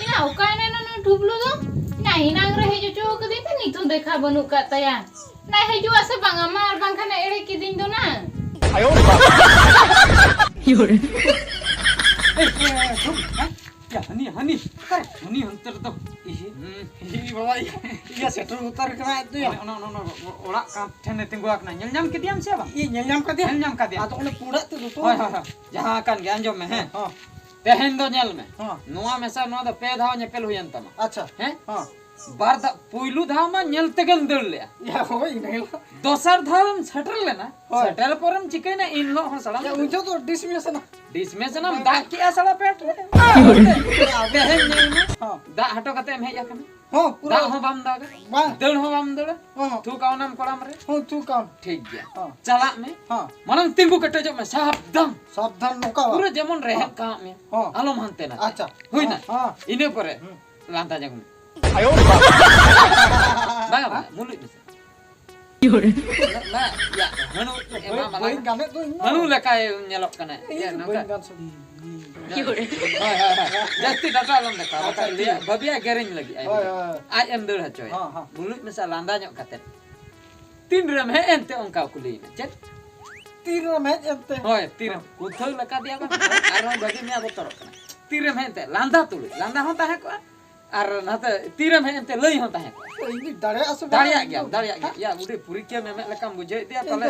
ina ukai na dublu do na hinang re heju cho kedi te nitu dekha banu ka taya na heju ase bang amar bang khana ere kidin do na ayo ya hani hunter to ih baba iya setter utar kena itu ya no orak kan thene tinggu akna nyam kediam siapa nyam kadia atau one puda tu hoi jahan kan ge anjom me he tehen do nyel me noa mesa noa da pe dhaw nyepel huyan tama acha he बार पुइलू धाव में nail तगन दड़ ले या होय nail दोसर धाव में छटल ले ना छटल परम चिकै ना इन लो हो सड़ा या उजो तो डिसमेशन हम दा की असला पेट रे बेहन नेल में दा हटो कते हम हेया कन हो पूरा हो बम दा दड़ हो बम दड़ तू काउनम कोड़म रे हो तू काउन ठीक गया चला में मनन तिंगु कटे जो में सावधान नोका पूरा जेमन रहे का में आलम हनते ना अच्छा होय ना इने परे लांता जगम ayo bang mulut bisa nah ya manu lah kayak nyelok kana ya nangka jasti data alam deka bakal lihat babia gereng lagi ay ambil hacoy mulut misal landa nyok katet tinram he ente ongkau kulin cet tiram he ente hoy tiram kuthol laka dia kan arang bagi mi aku torok tiram he ente landa tulu landa hon tahe ko ar nata tiram he ente lei hon tahe ini daria gya ya ude purikya me lekam bujhe dia tale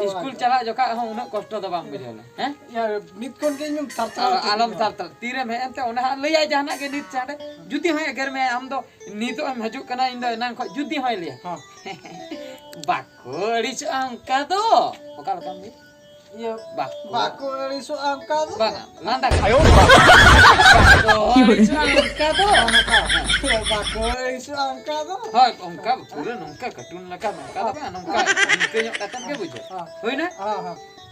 school chala joka hon unak kosto do bang bujhe he ya nit kon ke nyum tartar alam tartar tiram he ente ona lei ay jahna ke nit chade judi hoy agar me am do nito am hajuk kana inda nang ko judi hoy le bakori su angka do okal kam ni iya bakori su angka do bang landa ayo bakori su angka do bakori su angka do hoy angka pura nongka katun laka nongka do bang nongka inte nyok datang ke bujhe hoy na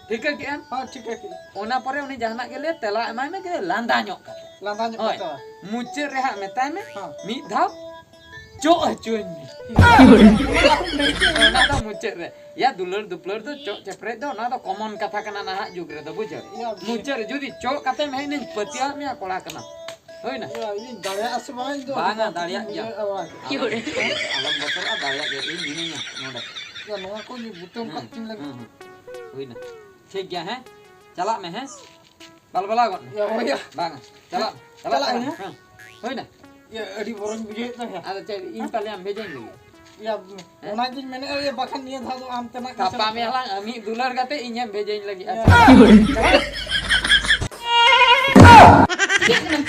ठीक है कियान हां ठीक है ओना परे उनी जहना के ले तेला एमाय में के लांदा nyok kata मुचे रेहा मेताय में मी धाव चो अचुन ओना तो मुचे रे या दुलर दुपलर तो चो चपरे दो ना तो कॉमन कथा कना ना जुग रे तो बुझे मुचे रे जुदी चो कते में ने पतिया में कोड़ा कना होय ना इन दाड़िया असबाई दो बांगा दाड़िया या आलम बतर आ दाड़िया के इन दिनिया नोडा या नोआ को नि बुतम कटिन लगे होय ना ठीक गया है चला में है बलबला गन या होय बांगा चला है होय ना ये अड़ी बोरन बुझे तो है अरे चल इन पहले हम भेजेंगे या ओना जिन मैंने ये बखन निया था तो आम तना कापा में हला अमी दुलर गाते इन्हें भेजें लगी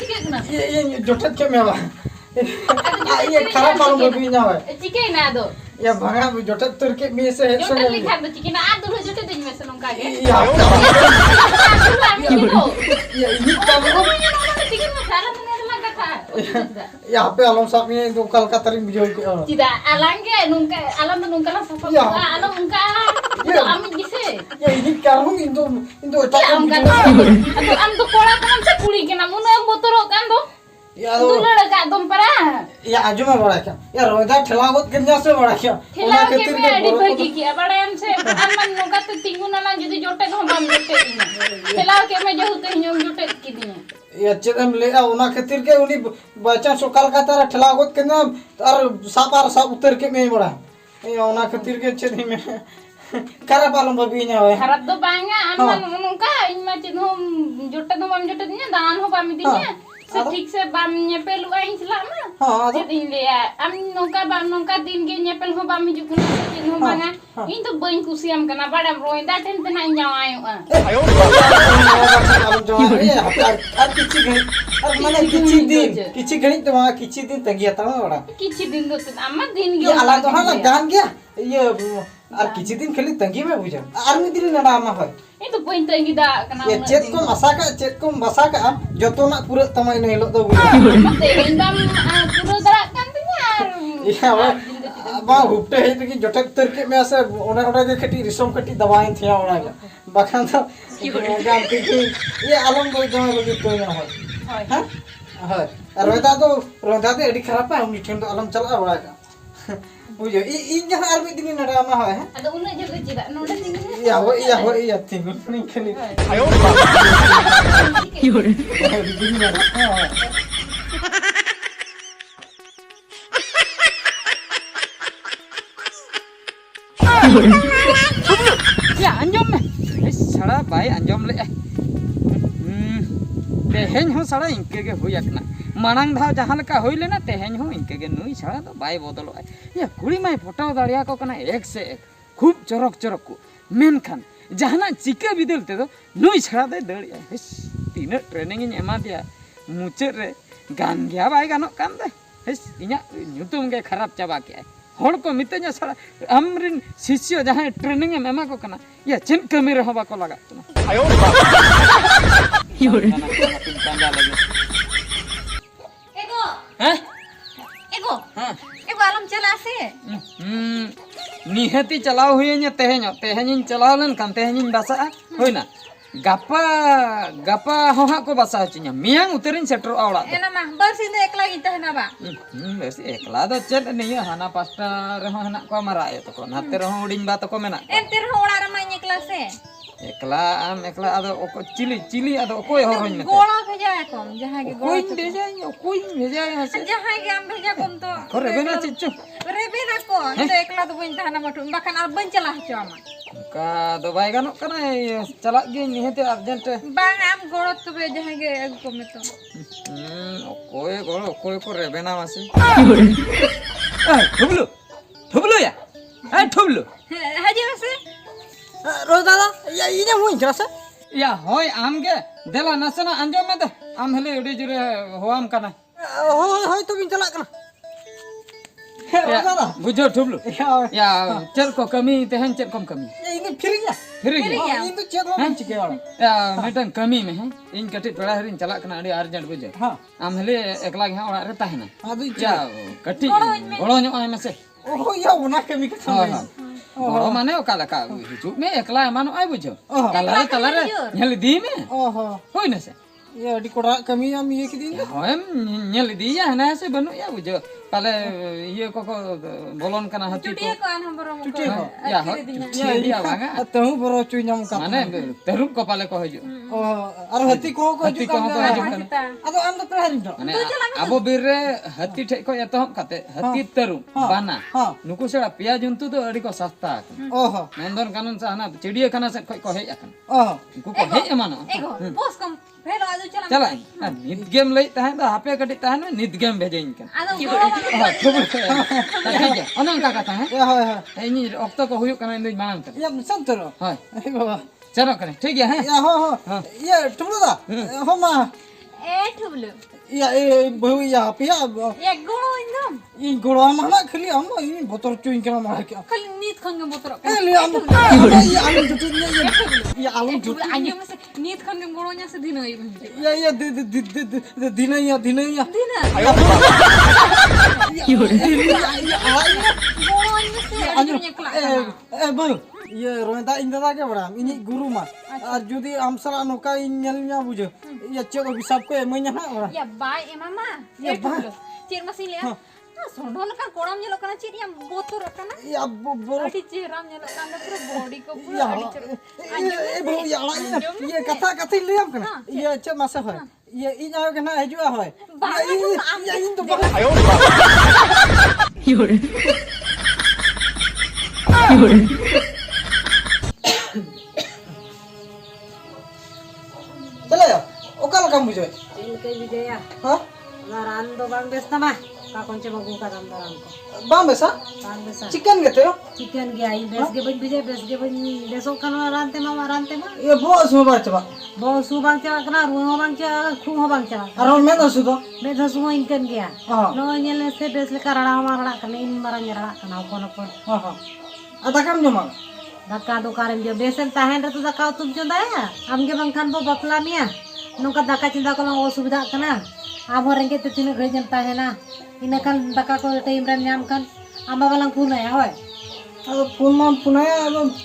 चिके ये जोटत के में ये खराब मालूम भी ना है चिके ना दो या भगा जोटत तुर के में से जोटत लिखा दो चिके ना आ दुल जोटत दिन में से नंका के ये काम को चिके में सारा यहाँ पे आलम साहब ये दो कलकत्ता री बुझो के tidak alangge nungka alam nungka la sapa alam nungka itu amit gise ya ini karung itu tak am kan itu am to kola kan se kuli ke namun botoro kan do ya do lada dom para ya aju में बड़ा क्या या रोजा ठेलागत गंजा से बड़ा क्या ठेला के में अड़ी भगी की बड़ा हम से अमन नोका तो तिंगु ना जदी जोटे हम बम जोटे ठेला के में जो तो हम जोटे की दिन या चेदम ले ओना खातिर के उनी बच्चा सकाल का तारा ठेलागत के ना और साप उतर के में बड़ा ए ओना खातिर के चेदी में खराब आलम बबी ना है खराब तो बांगा अमन नोका इन में चेद हम जोटे तो बम जोटे दिन दान हो बम दिन से ठीक से बम नेपेल आइन चला ना हां दिन ले हम नोका दिन के नेपेल हो बम हिजु कुन दिन हो बांगा इन तो बइन कुसियम कना बड़ा रोइदा टेन तना जाओ आयो आयो अब किछि घणी तो वहां किछि दिन तंगिया ता बड़ा किछि दिन दो अम्मा दिन के आला तो हां गान गया ये और किछि दिन खाली तंगी में बुझा और मी दिन नडा मा होय ए तो बइन तंगी दा कना ये चेत को मसा का जतो ना पूरा तमय नहीं लो तो बुझा मते इंदम पूरा दरा kan tinya या बा हुपटे है कि जटक तर के में से ओना के खटी रिसम खटी दवाएं थिया ओना बखान तो गान के ये आलम बोल जमा लगे तो ना हो हां हां रोदा तो एडी खराब है हम ठेन तो आलम चला बड़ा का बुझो इन जहां आर मी दिन नडा मा है अद उन्ना जग चिदा नोडा थिंग या हो थिंग नहीं खली आयो Ya anjom me. Sara bai anjom le. Teheny ho sara inke ge huyakna. Manang dha jahan leka hoy lena teheny ho inke ge nui sara do bai bodolo. Ya kuri mai photo dariya ko kana ek se ek. Khub chorok chorok ko. Menkhan jahana chika bidel te do nui sara de dariya. Tina training in ema dia. Mucet re gan gya bai ganok kan de. Inya nyutum ge kharap chaba ke. हर को मितenya सारा हमरिन शिष्य जहां training में एमा को कना या चिन कमी रहो बा को लगा आयो एगो हैं एगो हां एगो आलम चला से निहती चलाव हुई तेहेन चलाव लन कान तेहेन बासा होइना गप्पा गप्पा होहा को बासा चिnya मियांग उतरिन सेटर आवड़ा एना मा बस इन एकला गिता है ना बा बस एकला दो चेत निया हाना पास्टा रहो हना को मारा आयो तो नाते रहो उडिन बा तो को मेना एते रहो ओड़ा रमा एकला से एकला आम एकला आदो ओको चिली आदो ओकोय हरोइन में गोड़ा भेजा है कम जहां के कोई भेजा कोई भेजा हसे जहां के हम भेजा कम तो करे बेना चिच्चू रेबे ना को तो एकला तो बइन थाना मटु बाखन आर बइन चला हचो आमा का दो बाय गानो कना चला गे निहते अर्जेंट बांग आम गोड़ो तो बे जहां के एगो को में तो ओकोय गोड़ो ओकोय को रेबेना मासे ठुबलु या ठुबलु हाजी वसे रोज दादा या इने हुई जरासे या होय आम के देला नसना अंजो में दे आम हले उडी जुरे होआम कना होय तो बिन चला कना बुझो ठुबलु या चल को कमी तेहन चल कम कमी या इने फिर गया इन तो चेत हम चिके वाला या मेटन कमी में है इन कटी पेड़ा हरिन चला कना अड़ी अर्जेंट बुझो हां आम हले एकला के ओड़ा रे ताहेना या कटी गोळो न्यो आय में से ओ या उना कमी के समय गोळो माने ओकाला का हिजु में एकला मानो आय बुझो तलारे नेल दी में ओहो होय न से ये अडी कोड़ा कमी हम ये के दिन होम नेल दी या ना से बनु या बुझो पाले ये को बोलन कना हती चुटिया को आन हम बरो चुटिया को या हो चुटिया बागा तहु बरो चुइनाम का माने तरुप को पाले को हजो ओ अर हती को हजो अदो आम तो पेहरिन तो माने आबो बीर रे हती ठे को एतहम काते हती तरुप बाना नुकु सेड़ा पिया जंतु तो अडी को सस्ता ओहो नंदन कानून से हना चिड़िया खाना से को हे अकन ओहो नुकु को हे मानो एगो पोस कम फेर आजो चला नित गेम लई ताहे तो हापे कटी ताहे नित गेम भेजेइन का आदो गोड़ो ठीक है अनंग का कथा है हाय हाय इनी ऑक्टो को हुयो कना इंदि मांग कर या संतरो हाय ए बाबा चलो करे ठीक है या हो ये टुबलु दा हो मा ए ठुबलु या ए बहु या पिया एक गोड़ो इंदम ई गोड़ो माना खली हम ई बोतल चुइन के मार के खाली नीत खंगे बोतरो ए ले हम ये आलू जुटु ये आलू जुटु आगे में से नीत खंगे गोड़ो nya से दिन होई या दिन या आयो ए बोल ये रोंदा इंदा के बड़ा इनी गुरु मा और जदी हमसरा नोका इनलnya बुझो ये चेक हिसाब को एमanya ना बड़ा या बाय ए मामा ये ठुबलु चेर मसी ले सोंडोन का कोड़म नेलो कना चिरिया बोतोर कना या बोरो अडी चेराम नेलो कना पूरा बॉडी को पूरा अडी चेर ए बहु ये कथा लेम कना ये चे मासे होय ये इन आयो कना हजुआ होय ये इन तो आयो योरे चले ओकाल काम बुझो इनके विजया हां ना रान दो बांग बेसना मा का कोनचे मगु का दाम दाम को बाम बेसा चिकन गेते चिकन गे आई बेस गे बन बेसो कनो रानते मा ये बो सो बाचबा बांग चा कना रू बांग चा खु बांग चा अरो में दसु तो बे दसु इनकन गया नो नेले से बेस ले करड़ा मारड़ा कने इन मारा रड़ा कना कोन कोन हां आधा काम जमा दका दो कारन जो बेसन ताहेन रे तो दका तुम चंदाया हमगे बंखान बो बपला मिया नोका दका चिंता को असुविधा कना आबो रेंगे ते तिने घजन ताहेना इनकन दका को टाइम रे नाम कन आमा बाlang पुनाया होय अब पुना पुनाया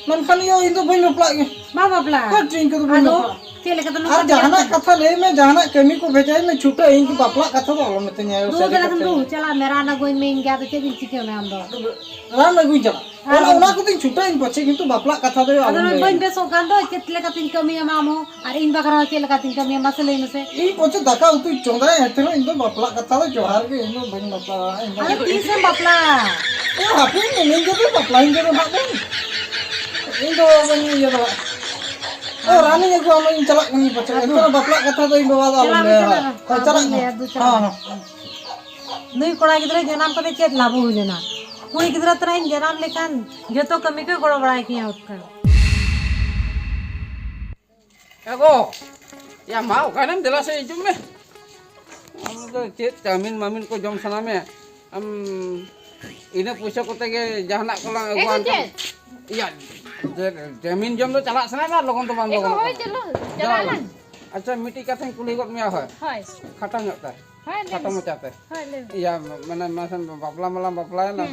मन खान यो इंदो बइन बपला मा बपला का ड्रिंक को बइन चले का तो और जहाना कथा ले में जहाना कमी को भेजाई में छुटा इन की बापला कथा तो आलो में तन्या दो बेला तुम दो चला मेरा ना कोई में गया तो चेदिन चिके में हम दो राम लगुई चला ओना को दिन छुटा इन पछे किंतु बापला कथा तो आलो अदर बन बेसो कान दो चेतले का तीन कमी मामो और इन बकरा चले का तीन कमी मसले में से ई पछे दाका उतु चोंदा हेतरो इन तो बापला कथा तो जोहार के इन बन बापला अरे तीस में बापला ए हापी में जो तो बापला इन जो भाग इन तो बन ये तो ओ रानी ने को हम इन चला नहीं पछे इतना बापला कथा तो इन बाबा आलो में चला हां नई कोड़ा गिदरे जनाम को चेत लाभ हो लेना कोई गिदरा तरह इन जनाम लेकान जतो कमी के गोड़ बड़ाई किया उसका एगो या माओ कानम दिला से जुम में हम तो चेत चाउमीन मामिन को जम सना में हम इने पूछो कोते के जहाना कोला अगवान या जमीन जम तो चला सना ना लोगन तो बाम लोगन होय चलो चला अच्छा मिट्टी का थे कुली गट में होय होय खटा नता होय खटा मचाते होय ले या माने मासन बापला मला बापला ना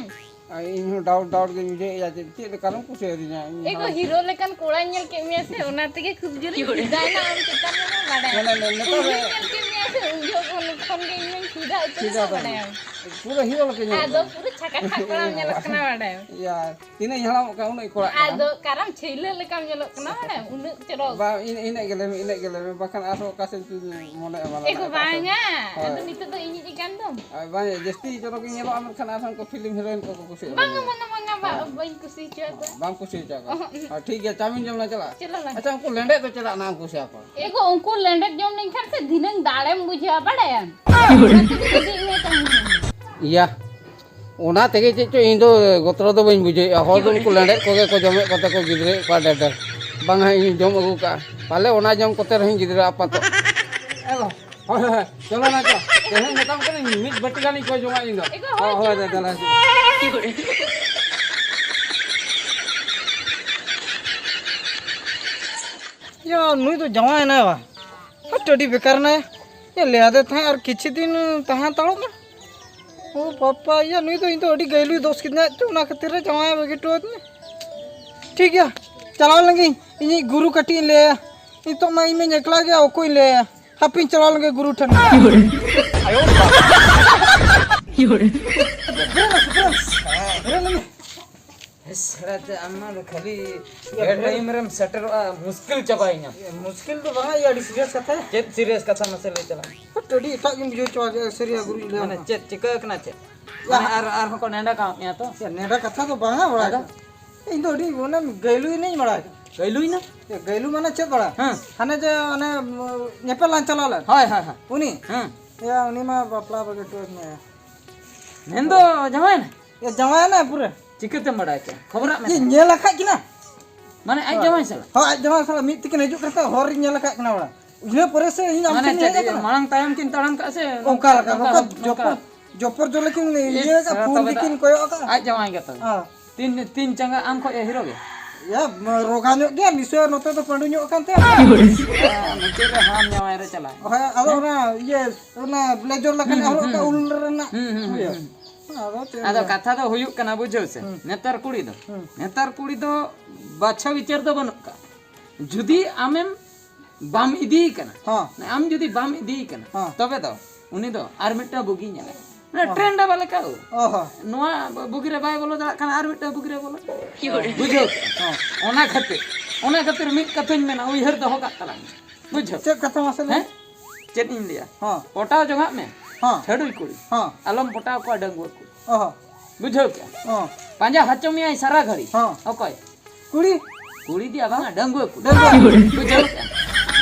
इन डाउट डाउट के मुझे या चेत कारण कुछ दिना एको हीरो लेकन कोड़ा नेल के में से ओना तके खूब जोर डिजाइन आम चेतन में बाडा ने ने तो के में से उंजो कोन के इन सीधा तो बाडा पूरा हीरो लगे आदो पूरा छका छकड़ा नेल कना बाडा या तिने हला का उन कोड़ा आदो कारम छैले लेकम नेल कना बाडा उन चरो बा इन गेले बाखान आरो कासे मोने वाला एको बांगा आदो नित तो इनि जिकान दो बा जस्ती चरो के नेलो आमर खान आसान को फिल्म हीरोइन को कुछ बांगा मंगा बइन कुसी चो बाम कुछ जागा हां ठीक है चाउमीन जमना चला चलो ना अच्छा हमको लेंडे तो चला नाम कुछ आपको एको उनको लेंडक जोम नहीं खान से दिनंग दाड़ेम बुझा बाडा या ओना तेगे चो इन दो गोत्र दो बइन बुझे हो दो को लेंडे को के जमे कते को गिदरे का डेडर बांगा इन जम अगु का पाले ओना जम कते रही गिदरे आपा तो एगो चलो ना चलो तेहन मतम करे मिट बटगानी को जमा इन दो हो दे दला या नुई तो जमा है ना वा टडी बेकार ना ये ले आदे था और किछि दिन तहां तालो ना ओ पापा या नुई तो इन तो अडी गैलु दोस्त कितना तो ना खतिर जमा है बगे टोत ने ठीक है चलाव लगी इन गुरु कटी ले इन तो मैं में निकला गया ओ कोई ले हापिन चलाव लगे गुरु ठन सरात अम्मा खाली ए टाइम रे सटर मुश्किल चबाइना मुश्किल तो बा या सीरियस कथा है चेत सीरियस कथा मसले चला टडी एटा के बुझो चवा सरिया गुरु ले माने चेत चिकक ना चेत आर को नेडा का या तो नेडा कथा तो बा बड़ा इन तो अडी ओना गैलु नहीं बड़ा गइलुई ना गैलु माने चेत बड़ा हां हाने जे माने नेपाल लान चलाला हाय हाय हाय उनी हां या उनी मा बापला बगे टोत में नेंदो जमाय ना ये जमाया ना पूरे चिकते मडा के खबर ये नेला खा किना माने आज जमाय सला हां आज जमा साला मित के नजु करता होर नेला खा किना बड़ा इने परे से इन हम माने मांग तायम किन तड़म का से ओका लगा जोपर जोपर जो लेकिन ये का फोन लेकिन कोयो का आज जमाय गता हां तीन चंगा आम को हीरो गे या रोगानो गया निसो नोते तो पंडु न्यो कानते मुझे रे हम जमाय रे चला हां आलो ना ये ना ब्लेजर लखन हरो का उलर ना आदो कथा तो हुयुक कना बुझो से नेतार कुड़ी दो बाछा विचार दो बनु का जुदी आमेम बाम इदी कना हां आम जुदी बाम इदी कना तबे तो उनी दो आर मिटा बुगी नेला ना ट्रेंड वाला का ओहो नोआ बुगी रे बाय बोलो दा कना आर मिटा बुगी रे बोलो बुझो ओना खातिर मिट कथन में ना उहर दो का तला बुझो चेक कथा मसले हैं चेत इंडिया हां पोटा जगह में हां छडुई कुड़ी हां अलम पोटा को डंगुर कुड़ी ओहो बुझो क्या हां पांजा हच्चो में आई सारा घड़ी हां ओकय कुड़ी कुड़ी दिया बांगा डंगुर कुड़ी बुझो क्या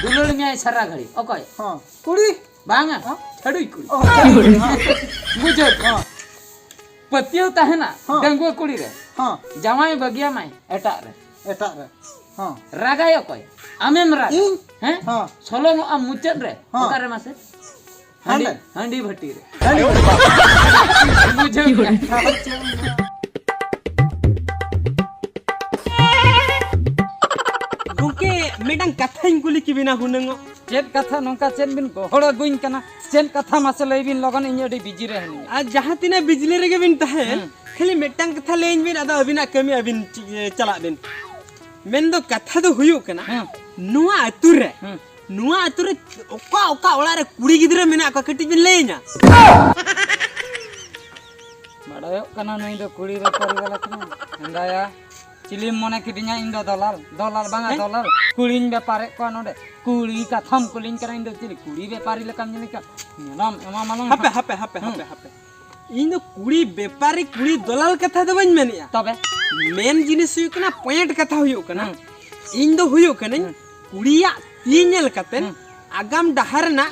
दुलड़ में आई सारा घड़ी ओकय हां कुड़ी बांगा छडुई कुड़ी ओहो बुझो हां पतियो ताहेना डंगुर कुड़ी रे हां जमाई बगिया माई एटा रे हां रागाय ओकय आमेम राग हैं हां सोलो नो आम मुचन रे ओकारे मासे हांडी भट्टी रे बुझो गुंके मेडang कथा कुली की बिना हुनंगो चेत कथा नोंका चेन बिन गोहड़ गुइन कना चेन कथा मासे लई बिन लगन इन अडी बिजी रे हनी आज जहां तिना बिजली रे बिन तहन खाली मेडang कथा लेइन बिन आदा अबिना कमी अबिन चला बिन मेन दो कथा दो हुयो कना नुआ अतु रे नुआ अतुरे ओका ओका ओला रे कुड़ी गिदरे मेना को कटी बिन लेना बड़ायो कना नई दो कुड़ी बेपारी वाला कना हंदाया चिलिम मने किदिnya इन दो दलाल दलाल बांगा दलाल कुड़ीन बेपारे को नोडे कुड़ी कथम कुलिन करा इन दो चिली कुड़ी बेपारी लकम जने का नाम एमा मालूम हापे इन दो कुड़ी बेपारी कुड़ी दलाल कथा दो बन मेनिया तबे मेन जिनिस हुयो कना पॉइंट कथा हुयो कना इन दो हुयो कना कुड़िया तीन कतेन आगाम डहार ना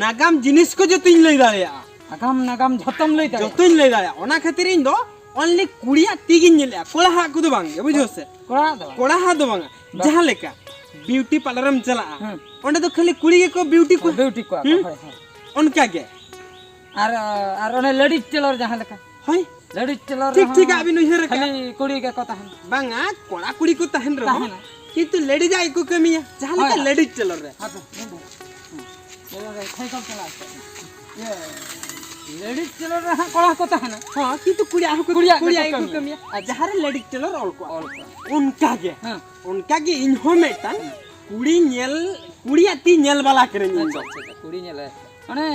नागाम जिनिस को जो तीन लई दाड़िया आगाम नागाम झतम लई जो तीन लई दाड़िया ओना खातिर इन दो ओनली कुड़िया तीगिन नेलिया कोला हा को दो बांग बुझो से कोड़ा हा दो बांग जहां लेका ब्यूटी पार्लरम चला ओंडे तो खाली कुड़ी के को ब्यूटी को उनका के आर ओने लेडीज टेलर जहां लेका होय लेडीज टेलर ठीक अभी नहिर का खाली कुड़ी के को तहन बांगा कोड़ा कुड़ी को तहन रहो किंतु लेडीज आई को कमिया जहां लेका लेडीज टेलर रे साइकिल चला ये लेडीज टेलर रे कोड़ा को तहन हां किंतु कुड़ी आई को कमिया जहां रे लेडीज टेलर ऑल को उनका के इन हो मेटन कुड़ी नेल कुड़िया ती नेल वाला करे कुड़ी नेल माने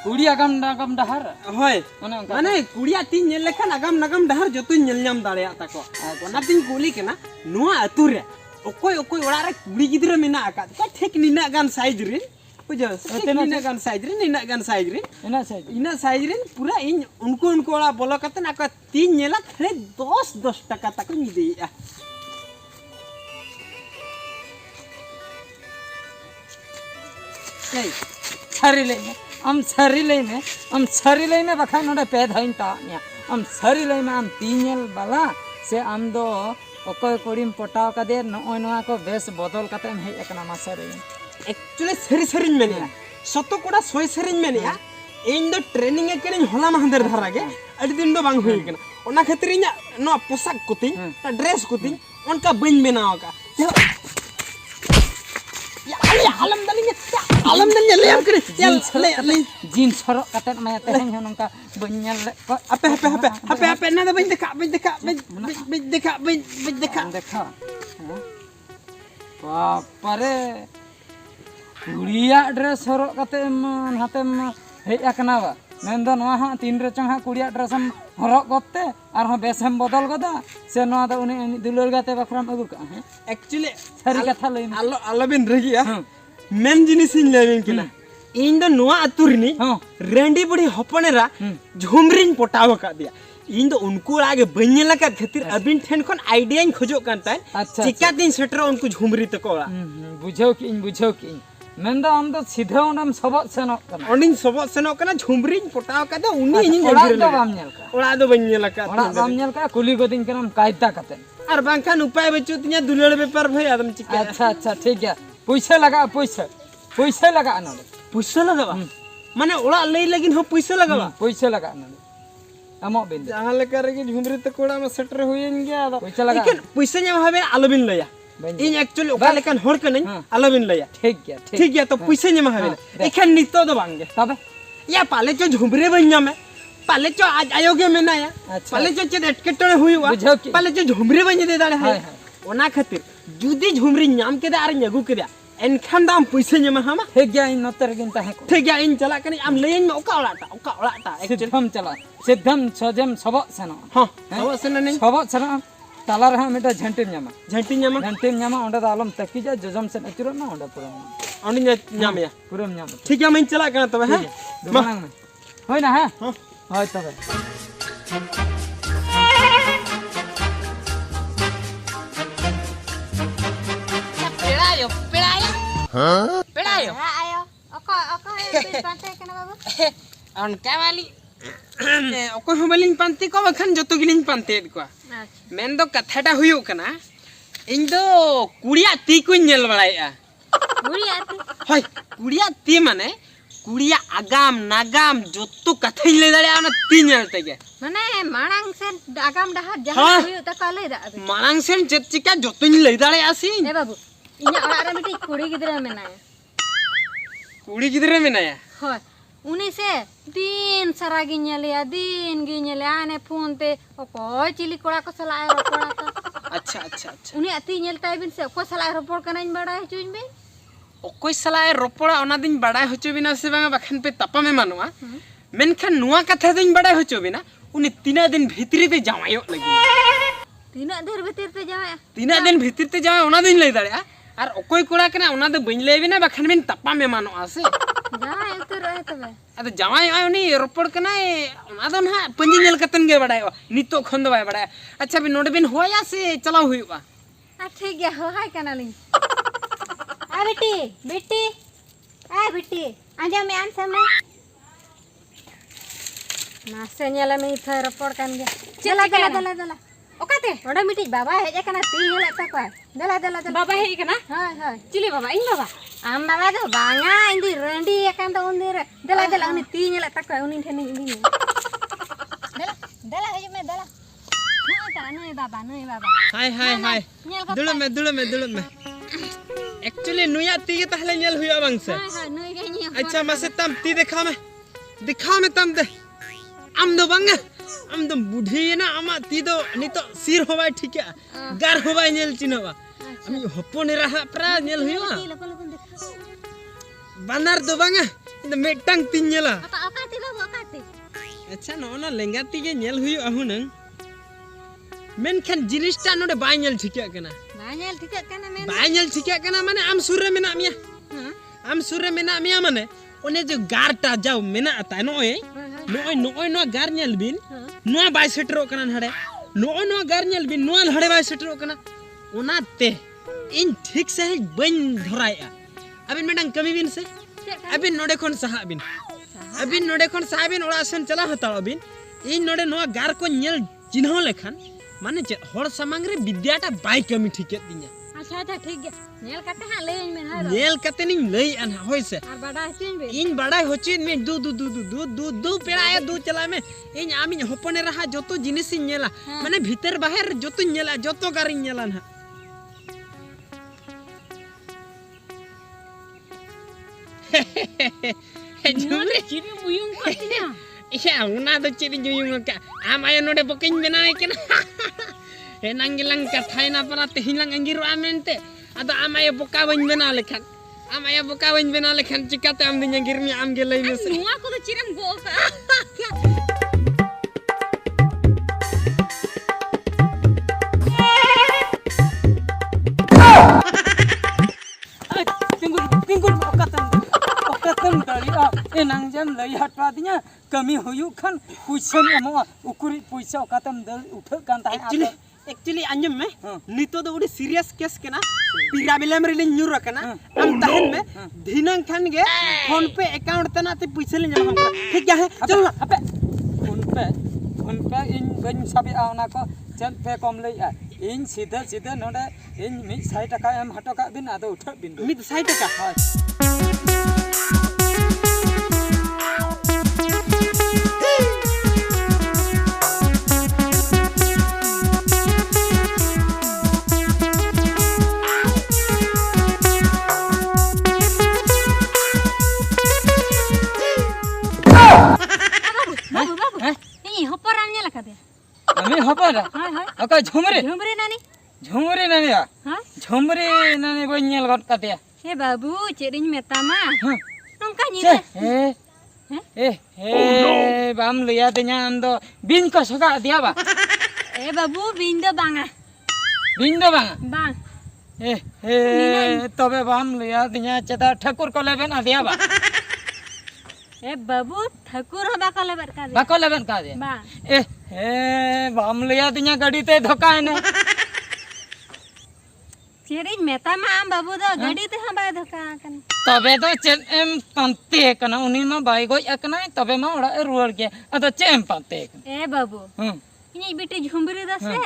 कुड़ी आगाम नागाम डहार होय माने कुड़िया ती नेल लेखन आगाम नागाम डहार जतो नेल नाम दाड़िया ताको ओना तीन कुली केना नुआ अतु रे ओकोय ओड़ा रे कुड़ी गिदरे मेना आका को ठीक निना गान साइज रे बुझो निना गान साइज रे इना साइज रे पूरा इन उनको ओड़ा बोलो कते ना को तीन नेला खरे 10 टका तक निदेया सारी ले में बखा नोडे पे धाइन ता निया हम सारी ले में हम तीनल बाला से हम दो ओकोय कोड़ीम पटाव का दे नोय नोआ को बेस बदल कते हम हे एकना मासरे एक्चुअली सरी मेनिया सतो कोड़ा सोय सरी मेनिया इन दो ट्रेनिंग एकरिन होला महंदर धरागे अडी दिन दो बांग होई केना ओना खातिर इना नो पोशाक कुतिन ड्रेस कुतिन उनका बन बनाव का आलम दलिया ले हम करे ले जीन्स हरो कते माया तेहन नंका बन्यल हपे ना बन देखा बापरे कुड़िया ड्रेस हरो कते हाते हेज आकना बा मेंदो नवा हा तीन रे चंग हा कुड़िया ड्रेस हम हरो गते आर हा बेसम बदल गदा से नवा दा उनी दुलर गाते बखराम अगु का एक्चुअली सारी कथा लई आलो बिन रगिया मेन जिनिस इन लेबिन किना इन दो नवा अतुरनी रेंडी बड़ी हपनेरा झुमरिन पटाव का दिया इन दो उनको आगे बन्यला का खातिर अबिन ठेन खन आइडिया इन खोजो कांता चिका दिन सेटर उनको झुमरी तकोला बुझो कि मेंदा हम तो सीधा ओनम सबत सेनो कना ओनिन सबत सेनो कना झुमरिन पटाव का दो उनी इन ओड़ा दो बाम नेल का ओड़ा दो बन्यला का ओड़ा बाम नेल का कुली गोदिन करम कायदा कते और बांखान उपाय बचो तिया दुलड़ पेपर भई आदम चिका अच्छा ठीक है पैसा लगा ना पैसा लगावा माने ओड़ा लई लगिन हो पैसा लगावा ना अमो बिन जहां लेकर के झुमरी तकोड़ा में सेटर होइन गया पैसा लगा लेकिन पैसा ने हवे आलबिन लया इन एक्चुअली ओका लेकन होड़ के नहीं आलबिन लया ठीक है तो पैसा ने हवे एखन नितो दो बांगे तबे या पाले जो झुमरे बन्या में पाले जो आज आयोगे में ना या पाले जो चेद एटकेटणे हुईवा पाले जो झुमरी बन्य दे दाले है ओना खातिर जुदी झुमरी नाम के दे आर नगु के दे एनखान दाम पैसा नेमा हमा ठीक गया इन नतर गिन ता है ठीक गया इन चला कनी आम लेइन में ओका ओलाटा सिद्धम सजम सबो सेना हां सबो सेना नहीं सबो सेना ताला रहा मेटा झंटिम न्यामा ओंडे दालम तकी जा जजम से अचुरो ना ओंडे पूरा ओंडे न्यामया पूरा न्यामा ठीक है मैं चला कना तबे है दुमांग में होय ना है होय तबे पेड़ायो आयो ओको पांते केना बाबू अनका वाली ओको हबलिन पांती को बखन जतो गिलिन पांते को मेन दो कथाटा हुयो कना इन दो कुड़िया ती को नेल बड़ाया कुड़िया ती माने कुड़िया आगाम नागाम जतो कथाई ले दाड़े ना ती नेल तेगे माने मांग से आगाम डहा जहां हुयो त का ले दा मांग से जतिका जतो ले दाड़े आसी ए बाबू इना ओड़ा रे मिटी कुड़ी गिदरा मेनाया होय उनी से दिन सारा गिन्यालिया दिन गिन्यालिया आने फोन ते ओको चिली कोड़ा को सलाय रोपड़ा तो अच्छा अच्छा अच्छा उनी अति नेल ताइबिन से ओको सलाय रोपड़ कनाइन बड़ा है चुइन बे ओकोय सलाए रोपड़ा ओना दिन बड़ाय होचो बिना से बांगा बखन पे तपा में मानुआ मेनखान नुआ कथा दिन बड़ाय होचो बिना उनी 3 दिन भीतरी ते जावायो लगी तीना देर भीतर ते जाए 3 दिन भीतर ते जावाय ओना दिन लई दाड़े और ओकोय कोड़ा कना ओना दो बइन ले बिना बखन बिन तपा में मानुआ से जाए उतर रहे तबे अद जावाय आय उनी रोपड़ कना ओना दो ना पंजी नेल कतन गे बड़ाय नितो खन दो बाय बड़ाय अच्छा बिन नोडे बिन होया से चलाव हुईवा ठीक गया हो हाय कना लिंग आ बेटी बेटी आ बेटी आजा मैं आन समय नासे नेला में थे रपड़ कान गया चला दला ओकाते ओडा मिटी बाबा हेज कना ती हेला तको दला बाबा हे कना हाय हाय चिली बाबा इन बाबा आम बाबा दो बांगा इंदी रंडी एकन तो उंदी दला उनी ती हेला तको उनी ठेनी इंदी दला हेज में दला नहीं बाबा हाय दुड़ में एक्चुअली नुया ती के तहले नेल हुया बांग से हाय नई गई अच्छा मसे तम ती दिखा में तम दे आम दो बांगा आम दो बुढ़ी ना आमा ती दो नितो सिर होबाय ठीक है गार होबाय नेल चिनवा आमी हपने रहा प्रा नेल हुया बानर दो बांगा इन मेटंग ती नेला ओकाते बाबू ओकाते अच्छा नोना लेंगा ती के नेल हुया अहुनंग मेनखान जिनिसटा नोडे बाय नेल ठीक कना बाय नेल ठीक कना माने आम सुर रे मेना मिया माने ओने जो गारटा जाव मेना ता नोय नो गार नेल बिन नो बाय सेटरो कना हड़े नो गार नेल बिन नो हड़े बाय सेटरो कना ओनाते इन ठीक से बन धराया अबिन मेडंग कमी बिन से अबिन नोडे कोन सहा बिन ओड़ा सेन चला हताव बिन इन नोडे नो गार को नेल चिन्ह लेखान माने चे हर समांग रे विद्याटा बाय कमी ठीक दिया अच्छा ठीक है नेल कते हा ले में हाय नेल कते नि लई अन होय से और बड़ा हचिन बे इन बड़ा हचिन में दू पेड़ाया दू चला में इन आमी हपने रहा जतो जिनिस नेला माने भीतर बाहर जतो नेला जतो गारी नेला ना जुमरे चिरी मुयुंग कतिया iya una do ciri juyung ka amaya node bokin benai kena enang gilang kathai na para tehilang angiru amente ada amaya boka ban bena lekhan cikate am dinya girmi am gelai mes nuwa ko do ciram go ka tinggur okatan dari enang jam lay hatwa dinya kami huyuk kan puisen amo ukuri puisa okatam dal uthak kan ta actually Anjum में नितो दो उड़ी serious case केना पिरामिलम रे near रखना हम तहन में धीनंग खान गे फोन पे अकाउंट तना ते पैसा ले हम ठीक है चल अबे फोन पे इन बन सबे आना को चल पे कम लई इन सीधा नोडे इन 100 टका एम हटो का बिन आदो उठ बिन 100 टका हां আমি হপরা ওকা ঝুমরে নানি বই নেল গট কাতে हे बाबू चेरिन मेतामा नोंका नि बाम लिया तेnya अंदो बिन को सगा दिया बा ए बाबू बिन दो बांगा बांग तबे बाम लिया तेnya चेता ठाकुर को लेबेन आ दिया बा ए बाबू ठाकुर हो बाको लेबेन का दे बा बाम लिया तेnya गाड़ी ते धोका है ने चेरिन मेतामा आम बाबू दो गाड़ी ते हम बाय धोका कन तबे तो चेन एम पंते कना उनी मा बाय गोय अकना तबे मा ओड़ा रुवर के अतो चेम पंते ए बाबू इनी बेटी झुमरी दसे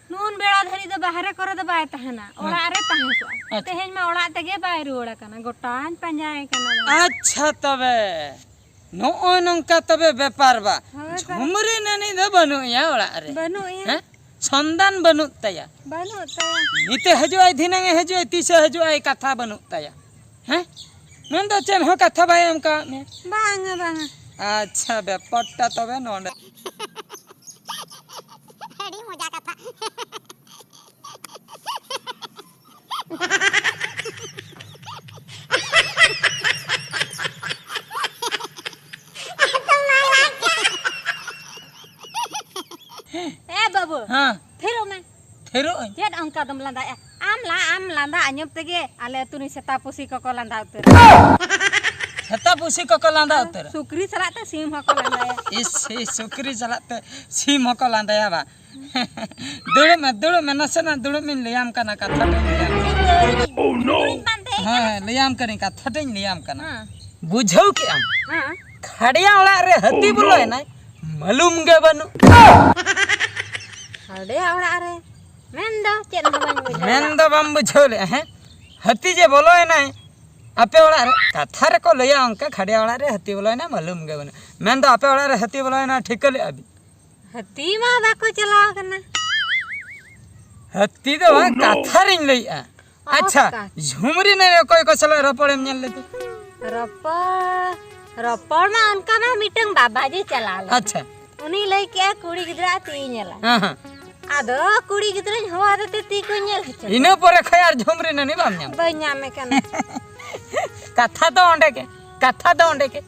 नून बेड़ा धरी दो बाहर कर दो बाय तहना ओड़ा रे तहन को तेहेन मा ओड़ा तगे बाय रुवड़ा कना गोटान पंजाए कना अच्छा तबे नो नंका तबे व्यापार बा झुमरी ननी द बनु या ओड़ा रे बनु या संदान बनु तया नीते हजुआई धिनंगे हजुआई तीसे हजुआई कथा बनु तया हैं नंद चेन हो कथा भाई हमका में बांगा अच्छा व्यापारटा तबे नोंडे हेडी मजा कथा हाँ थेरो में थेरो चेत अंका दम लांदा आम लांदा आंजम तेगे आले तुनी सेता पुसी को लांदा उतर हेता पुसी को लांदा उतर सुकरी सलाते सीम हको लांदा इस सुकरी चलाते सीम हको लांदा बा दुड़ में नसना दुड़ में लियाम कना कथा ओह नो हाँ लियाम करी कथा टेन लियाम कना बुझाऊ के आम खड़िया ओड़ा रे हती बोलो है ना मालूम गे बनु खड़िया ओड़ा रे मेंदो चेत मेंदो बम बुझाऊ ले हैं हती जे बोलो है ना आपे ओड़ा रे कथा रे को लिया अंका खड़िया ओड़ा रे हती बोलो है ना मालूम गे बनु मेंदो आपे ओड़ा रे हती बोलो है ना ठीक ले अभी हती मा बाको चलाव कना हती दो कथा रिन लइया अच्छा झुमरी ने कोई को सला रपड़े में ले रपड़ मा उनका मा मीटिंग बाबा जी चला अच्छा उनी लई के कुड़ी गिदरा ती नेला हां आदो कुड़ी गिदरा हवा दते ती को नेल हच इने परे खयार झुमरी ने नि बाम न्याम बन्या में कना कथा दो ओंडे के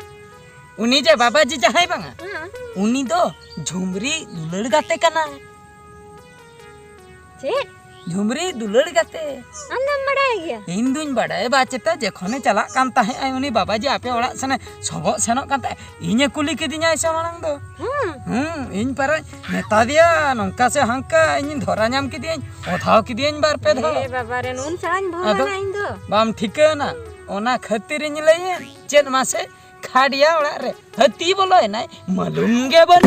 उनी जे बाबा जी जहाई बांगा उनी दो झुमरी दुलड़ गाते कना चेत झुमरी दुलड़ गाते अंदम बड़ाई गया इन दुन बड़ाई बाचता जेखने चला कान ताहे आई उनी बाबा जी आपे ओड़ा सने सबो सेनो कान ता इने कुली किदिnya ऐसा मानंग दो इन पर नेता दिया नंका से हंका इन धोरा नाम किदिया ओथाव किदिया बार पे धो ए बाबा रे नुन साñ भोला इन दो बाम ठीके ना ओना खातिर इन लई चेन मासे खाड़िया ओड़ा रे हती बोलो है ना मालूम गे बन